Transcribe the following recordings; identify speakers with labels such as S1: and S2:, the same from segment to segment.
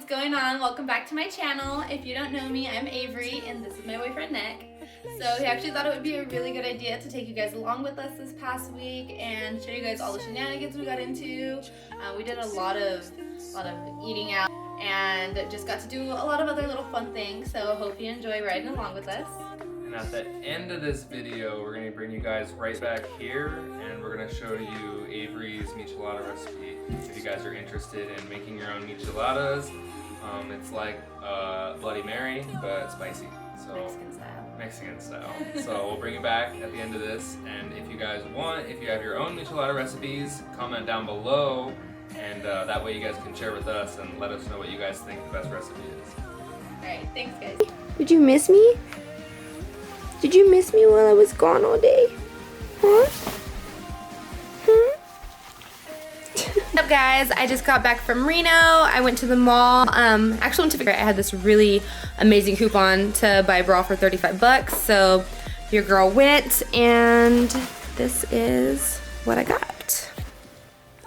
S1: going on? Welcome back to my channel. If you don't know me, I'm Avery and this is my boyfriend Nick. So he actually thought it would be a really good idea to take you guys along with us this past week and show you guys all the shenanigans we got into. We did a lot of eating out and just got to do a lot of other little fun things. So hope you enjoy riding along with us.
S2: And at the end of this video, we're going to bring you guys right back here and we're going to show you Avery's michelada recipe. If you guys are interested in making your own micheladas, it's like Bloody Mary, but spicy. So Mexican style. So we'll bring you back at the end of this, and if you guys want, if you have your own michelada recipes, comment down below, and that way you guys can share with us and let us know what you guys think the best recipe is.
S1: Alright, thanks guys.
S3: Did you miss me? Did you miss me while I was gone all day? Huh? What's up guys? I just got back from Reno. I went to the mall. Actually went to figure out I had this really amazing coupon to buy a bra for 35 bucks. So your girl went and this is what I got.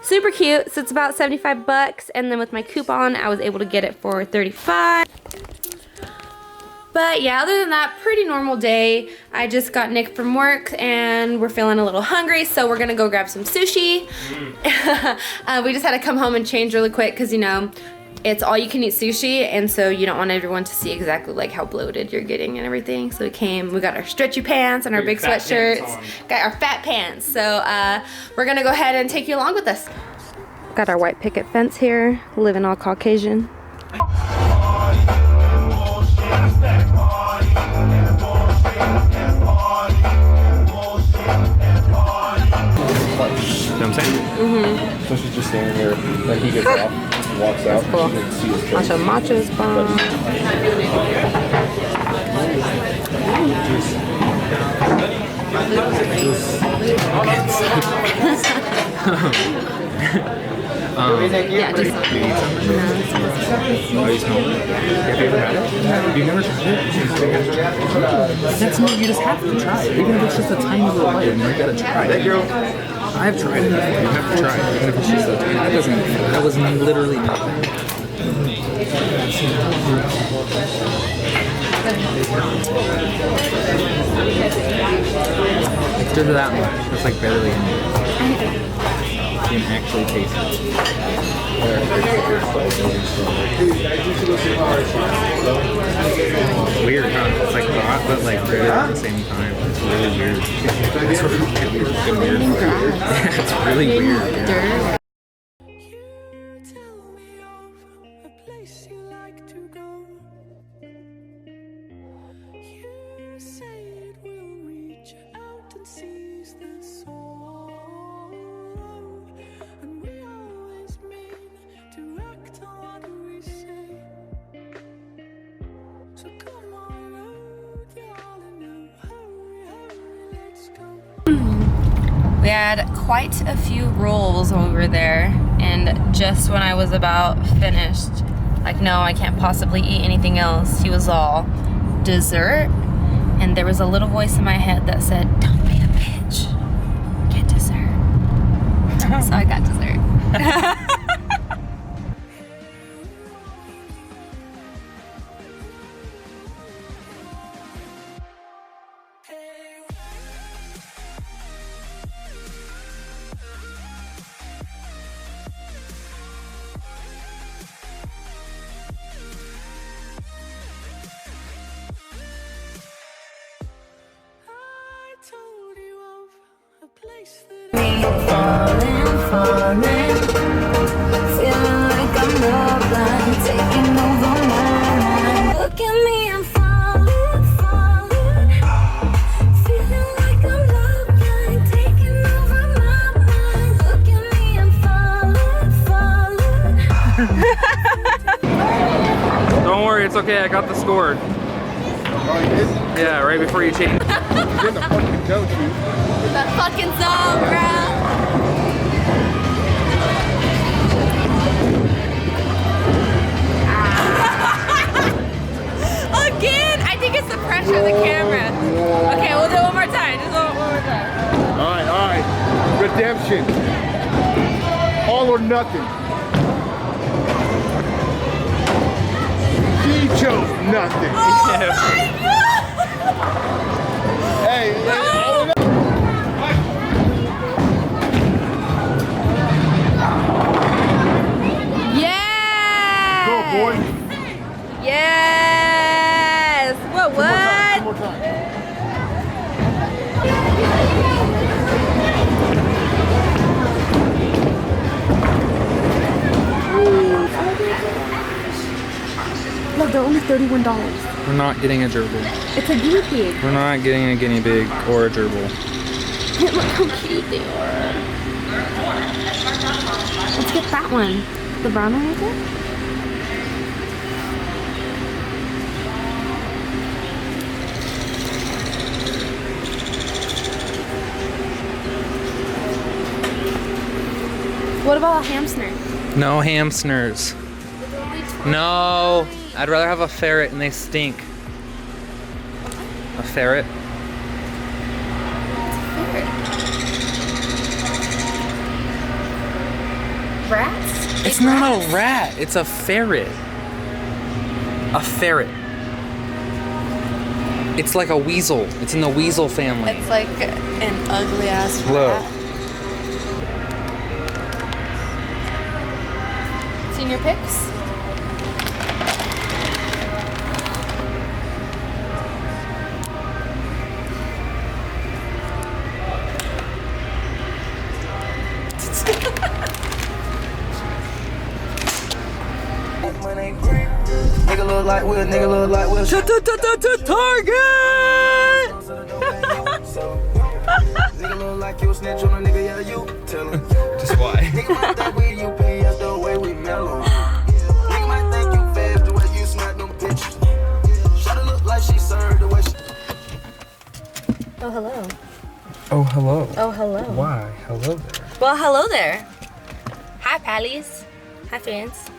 S3: Super cute. So it's about 75 bucks and then with my coupon I was able to get it for 35. But yeah, other than that, pretty normal day. I just got Nick from work and we're feeling a little hungry, so we're gonna go grab some sushi. We just had to come home and change really quick because, you know, it's all you can eat sushi, and so you don't want everyone to see exactly like how bloated you're getting and everything. So we got our stretchy pants and our big sweatshirts, got our fat pants. So we're gonna go ahead and take you along with us. Got our white picket fence here, living all Caucasian.
S2: You know what I'm saying?
S4: So she's just standing there, then he gets off, walks out,
S3: cool.
S4: and she can see his face.
S3: Matcha's bomb.
S2: Yeah, just Oh, you smell it? Have you ever had it? Have you never tried it? That's not, you just have to try it. Even if it's just a tiny little bite, you gotta try it. I've tried it. You have to try it. Even if it's just a tiny bit. That was literally nothing. It's just that much. It's like barely in it. You can actually taste it. Weird, huh? It's like hot, but like bitter at the same time. It's really weird. It's really weird. It's really weird. Yeah.
S3: We had quite a few rolls when we were there, and just when I was about finished, like, no, I can't possibly eat anything else, he was all, dessert? And there was a little voice in my head that said, don't be a bitch, get dessert. So I got dessert.
S2: Don't worry, it's okay. I got the score. Yeah, right before you change.
S4: You're in the fucking zone, dude.
S1: The fucking zone, bro. Again, I think it's the pressure of the camera. Okay, we'll do it one more time. Just one more time.
S4: All right. Redemption. All or nothing. Nothing. Hey,
S3: Yes!
S4: go, boy.
S3: Yes! What?
S4: One more time.
S3: Look, they're only $31.
S2: We're not getting a gerbil.
S3: It's a guinea pig.
S2: We're not getting a guinea pig or a gerbil.
S3: Look how cute they are. Let's get that one. The brown one right there? What about a hamster?
S2: No hamsters. No. I'd rather have a ferret and they stink. A ferret?
S3: Rats?
S2: It's not a rat. It's a ferret. A ferret. It's like a weasel. It's in the weasel family.
S3: It's like an ugly ass
S2: Look.
S3: rat. Seen your pics?
S5: Nigga look like Will, nigga look like Will.
S2: Target!
S5: Nigga look like you snitch on a nigga, yeah, you tell him.
S2: Just why?
S5: Nigga might think we you pay us the way we mellow. Nigga might think you fast the way you smack them bitches. Shawty look like she served the way she.
S3: Oh, hello.
S2: Oh, hello.
S3: Oh, hello.
S2: Why? Hello there.
S3: Well, hello there. Hi, Pallies. Hi, fans.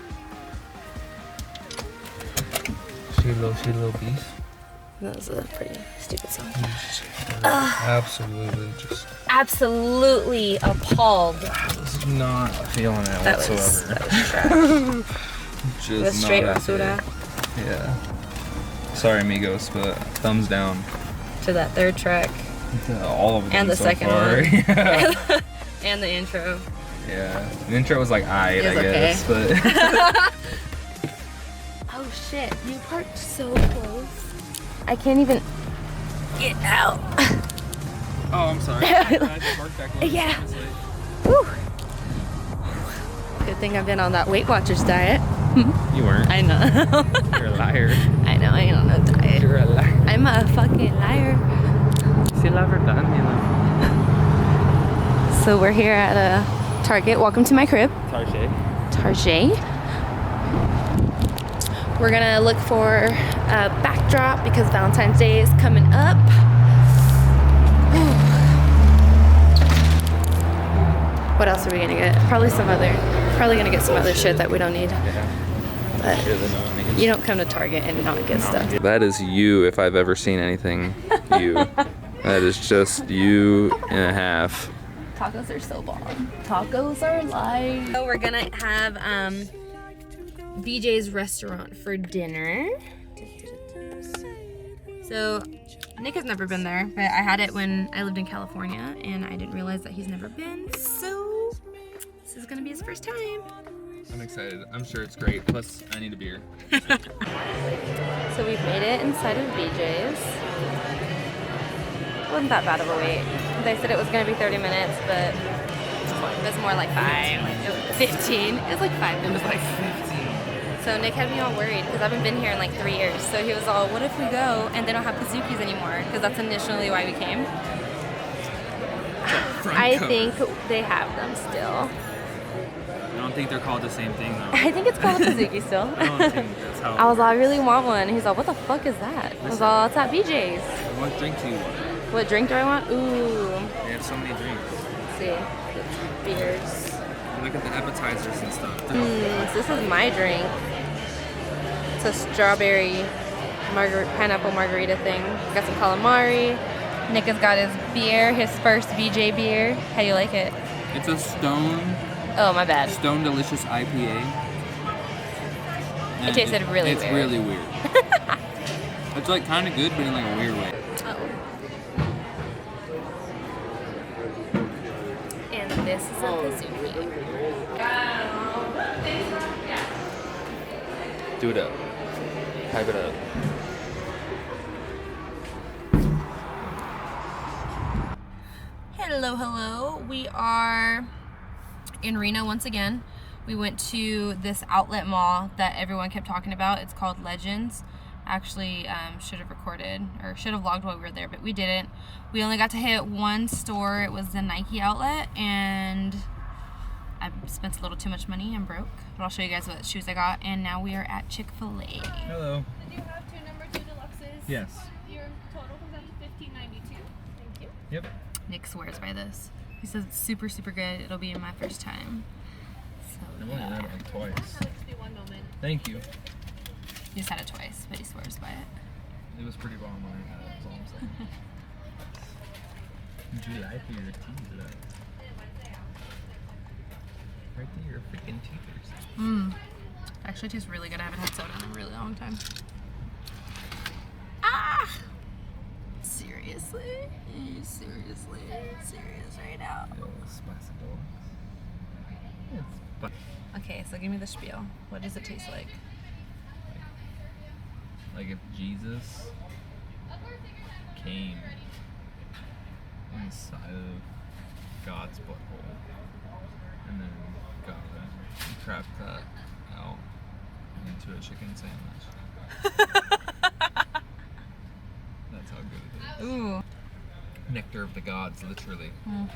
S2: She a little beast.
S3: That was a pretty stupid song.
S2: Absolutely just.
S3: Absolutely appalled.
S2: I was not feeling it
S3: That was
S2: whatsoever.
S3: trash.
S2: Just
S3: The straight
S2: not
S3: basura
S2: it. Yeah. Sorry, amigos, but thumbs down.
S3: to that third track
S2: All of them
S3: and the
S2: so
S3: second
S2: far.
S3: one.
S2: Yeah.
S3: And the intro.
S2: Yeah. The intro was like aight,
S3: It
S2: I
S3: was
S2: guess, but.
S3: Oh shit, you parked so close. I can't even get out.
S2: Oh, I'm sorry.
S3: Yeah. Whew. Good thing I've been on that Weight Watchers diet.
S2: You weren't.
S3: I know.
S2: You're a liar.
S3: I know, I ain't on no diet.
S2: You're a liar.
S3: I'm a fucking liar.
S2: Si la verdad, Mila.
S3: So we're here at a Target. Welcome to my crib.
S2: Target.
S3: Target. We're gonna look for a backdrop because Valentine's Day is coming up. What else are we gonna get? Probably gonna get some other shit that we don't need. But you don't come to Target and not get stuff.
S2: That is you if I've ever seen anything. You. That is just you and a half.
S3: Tacos are so bomb. Tacos are life. So we're gonna have BJ's restaurant for dinner. So Nick has never been there, but I had it when I lived in California and I didn't realize that he's never been. So this is gonna be his first time.
S2: I'm excited. I'm sure it's great. Plus, I need a beer.
S3: So we've made it inside of BJ's. Wasn't that bad of a wait. They said it was gonna be 30 minutes, but it was more like 15. It was like 5 minutes.
S2: It was like 15.
S3: So Nick had me all worried because I haven't been here in like 3 years. So he was all, what if we go and they don't have Pazookies anymore? Because that's initially why we came. I think they have them still.
S2: I don't think they're called the same thing though.
S3: I think it's called a Pazookie still.
S2: I don't think that's how.
S3: I was all, I really want one. He's all, what the fuck is that? I was all, it's at BJ's.
S2: What drink do you want?
S3: What drink do I want? Ooh.
S2: They have so many drinks.
S3: Let's see. It's beers.
S2: Look at the appetizers and stuff.
S3: So this is my drink. It's a strawberry pineapple margarita thing. Got some calamari. Nick has got his beer, his first BJ beer. How you like it?
S2: It's a Stone
S3: Oh, my bad.
S2: Delicious IPA.
S3: It tasted really weird.
S2: It's really weird. It's like kind of good, but in like a weird way.
S3: And this is a Pizookie.
S2: Do it up. Hype it up.
S3: Hello, hello. We are in Reno once again. We went to this outlet mall that everyone kept talking about. It's called Legends. Actually, should have recorded or should have vlogged while we were there, but we didn't. We only got to hit one store. It was the Nike outlet, and I spent a little too much money. I'm broke, but I'll show you guys what shoes I got. And now we are at Chick-fil-A.
S2: Hello.
S1: Did you have two number 2 deluxes?
S2: Yes.
S1: Your total comes out to $15.92. Thank you.
S2: Yep.
S3: Nick swears by this. He says it's super, super good. It'll be my first time. So,
S2: I've only had it like twice.
S1: I'll just be one moment.
S2: Thank you.
S3: he just had it twice, but he swears by it.
S2: It was pretty bomb when I had it, that's all I'm saying. Would you like your teeth up? Right there, your freaking teethers.
S3: Mmm. Actually tastes really good. I haven't had soda in a really long time. Ah! Seriously? Are you seriously serious right now?
S2: Spicy dogs.
S3: Okay, so give me the spiel. What does it taste like?
S2: Like if Jesus came inside of God's butthole and then God trapped that out into a chicken sandwich. That's how good it is.
S3: Ooh.
S2: Nectar of the gods, literally.
S3: Oh,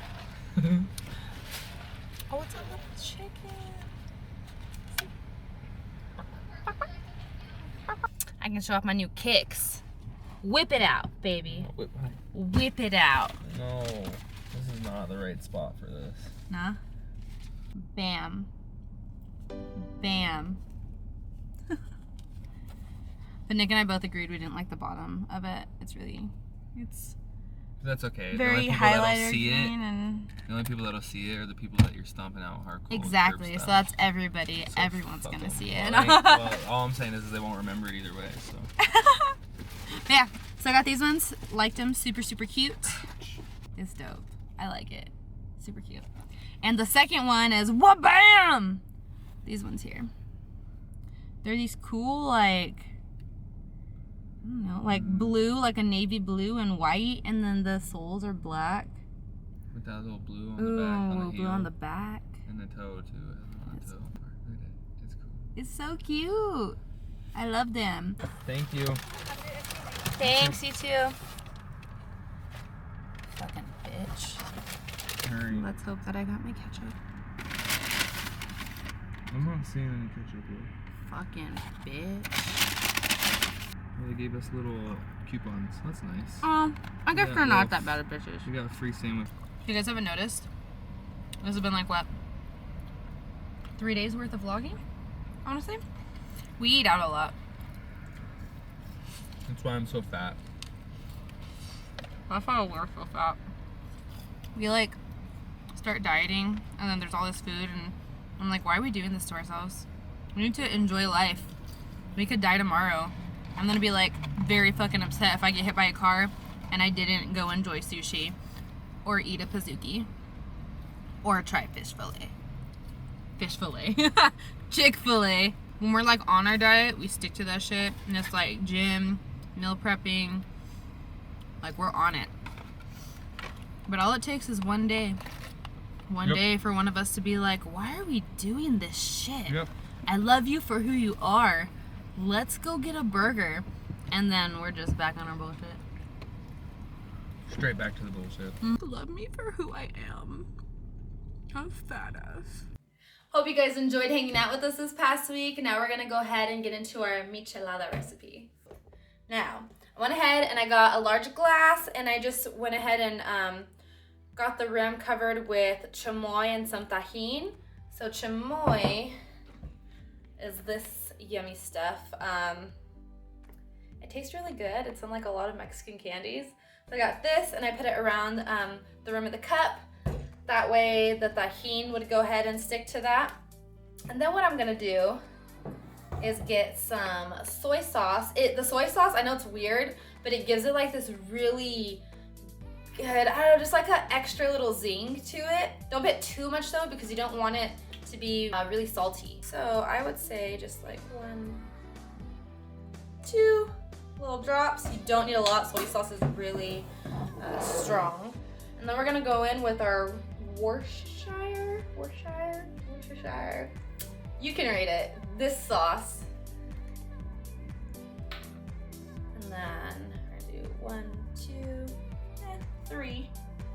S3: it's a little chicken. I can show off my new kicks. Whip it out, baby. Whip it out.
S2: No, this is not the right spot for this.
S3: Nah. Bam. Bam. But Nick and I both agreed we didn't like the bottom of it. It's
S2: That's okay.
S3: very
S2: the only people that'll
S3: highlighter
S2: see it,
S3: green and
S2: the only people that'll see it are the people that you're stomping out hardcore.
S3: exactly.
S2: curb
S3: So
S2: style.
S3: that's everybody.
S2: So
S3: Everyone's
S2: fuck
S3: gonna
S2: them.
S3: see it.
S2: Well, all I'm saying is they won't remember it either way. So.
S3: But yeah, so I got these ones. Liked them. Super, super cute. It's dope. I like it. Super cute. And the second one is wha-bam! These ones here. They're these cool, like, I don't know, like blue, like a navy blue and white, and then the soles are black.
S2: With that little blue on the
S3: Ooh,
S2: back, on the
S3: blue
S2: heel,
S3: on the back.
S2: and the toe too. On the toe part. Look at it. It's cool.
S3: It's so cute. I love them.
S2: Thank you.
S3: Thanks, you too. Fucking bitch.
S2: Hurry.
S3: Let's hope that I got my ketchup.
S2: I'm not seeing any ketchup yet.
S3: Fucking bitch.
S2: They gave us little coupons. That's nice.
S3: I guess
S2: Yeah,
S3: they're not
S2: well,
S3: that bad of bitches.
S2: We got a free sandwich.
S3: You guys haven't noticed? This has been like, what? 3 days worth of vlogging? Honestly? We eat out a lot.
S2: That's why I'm so fat.
S3: That's why we're so fat. We like start dieting and then there's all this food and I'm like, why are we doing this to ourselves? We need to enjoy life. We could die tomorrow. I'm gonna be like very fucking upset if I get hit by a car and I didn't go enjoy sushi or eat a Pizookie or try fish fillet. Fish fillet. Chick-fil-A. When we're like on our diet, we stick to that shit and it's like gym, meal prepping, like we're on it. But all it takes is one day. One day for one of us to be like, why are we doing this shit?
S2: Yep.
S3: I love you for who you are. Let's go get a burger. And then we're just back on our bullshit.
S2: Straight back to the bullshit.
S3: Love me for who I am. I'm fat ass.
S1: Hope you guys enjoyed hanging out with us this past week. Now we're gonna go ahead and get into our michelada recipe. Now, I went ahead and I got a large glass and I just went ahead and got the rim covered with chamoy and some tajin. So chamoy is this yummy stuff. It tastes really good. It's in like a lot of Mexican candies. So I got this and I put it around the rim of the cup. That way the tajin would go ahead and stick to that. And then what I'm gonna do is get some soy sauce. The soy sauce, I know it's weird, but it gives it like this really good, I don't know, just like an extra little zing to it. Don't put too much though, because you don't want it to be really salty. So I would say just like 1, 2 little drops. You don't need a lot. Soy sauce is really strong. And then we're gonna go in with our Worcestershire. You can rate it. This sauce. And then we're gonna do 1, 2, 3.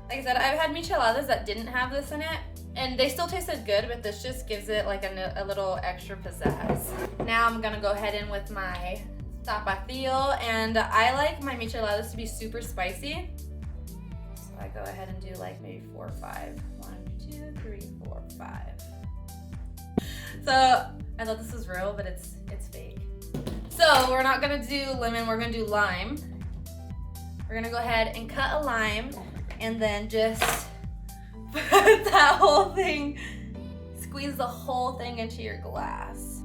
S1: Like I said, I've had micheladas that didn't have this in it, and they still tasted good, but this just gives it like a little extra pizzazz. Now I'm gonna go ahead in with my tapatio, and I like my micheladas to be super spicy. So I go ahead and do like maybe 4 or 5. 1, 2, 3, 4, 5. So I thought this was real, but it's fake. So we're not gonna do lemon, we're gonna do lime. We're gonna go ahead and cut a lime and then just put that whole thing, squeeze the whole thing into your glass.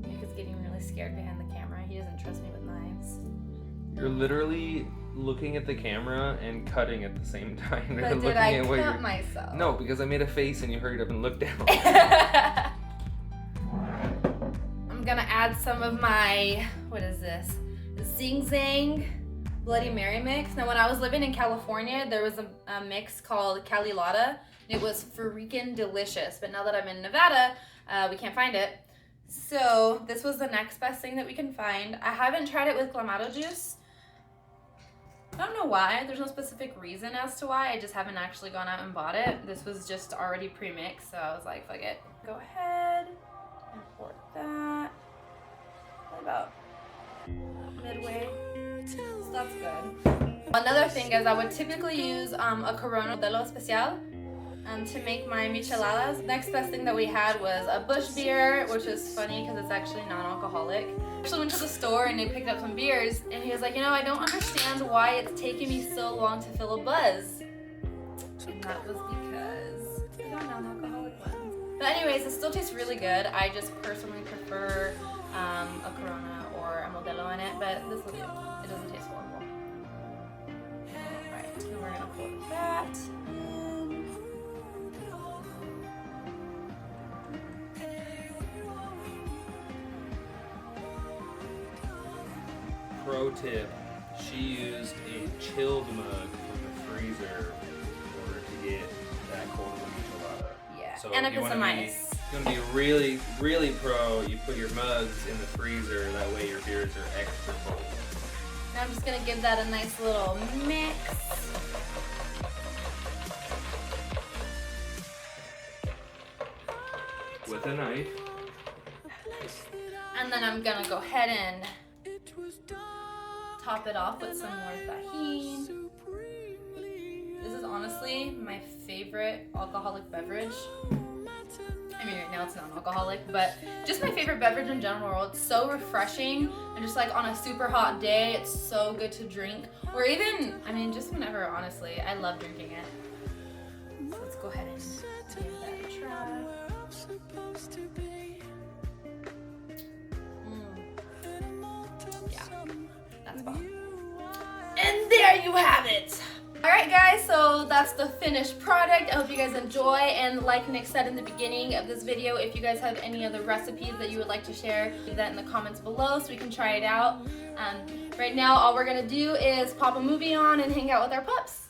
S1: Nick is getting really scared behind the camera. He doesn't trust me with knives.
S2: You're literally looking at the camera and cutting at the same time.
S1: But did I cut myself?
S2: No, because I made a face and you hurried up and looked down.
S1: I'm gonna add some of my, what is this? Zing Zang Bloody Mary mix. Now when I was living in California, there was a mix called Cali Lotta. It was freaking delicious, but now that I'm in Nevada, we can't find it. So this was the next best thing that we can find. I haven't tried it with Clamato juice. I don't know why. There's no specific reason as to why. I just haven't actually gone out and bought it. This was just already pre-mixed, so I was like, fuck it. Go ahead and pour that. What about midway? So that's good. Another thing is I would typically use a Corona Modelo Especial to make my micheladas. Next best thing that we had was a Busch beer, which is funny because it's actually non-alcoholic. I actually went to the store and they picked up some beers, and he was like, you know, I don't understand why it's taking me so long to fill a buzz. And that was because I got non-alcoholic ones. But anyways, it still tastes really good. I just personally prefer a Corona or a Modelo in it, but this will do. It doesn't taste horrible. Alright, now we're gonna pour that.
S2: Pro tip, she used a chilled mug from the freezer in order to get that cold of a michelada.
S1: Yeah,
S2: So
S1: and I
S2: if you
S1: put some
S2: wanna
S1: ice.
S2: If you want to be really, really pro, you put your mugs in the freezer, that way your beers are extra cold.
S1: Now I'm just gonna give that a nice little mix.
S2: With a knife.
S1: And then I'm gonna go ahead and top it off with some more tahini. This is honestly my favorite alcoholic beverage. I mean, right now it's non-alcoholic, but just my favorite beverage in general. It's so refreshing, and just like on a super hot day, it's so good to drink. Or even, I mean, just whenever, honestly, I love drinking it. So let's go ahead and give that a try. Yeah, that's bomb. And there you have it. Alright guys, so that's the finished product. I hope you guys enjoy, and like Nick said in the beginning of this video, if you guys have any other recipes that you would like to share, leave that in the comments below so we can try it out. Right now all we're gonna do is pop a movie on and hang out with our pups.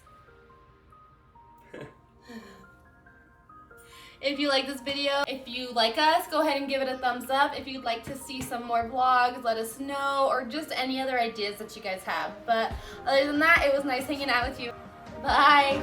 S1: If you like this video, if you like us, go ahead and give it a thumbs up. If you'd like to see some more vlogs, let us know, or just any other ideas that you guys have. But other than that, it was nice hanging out with you. Bye!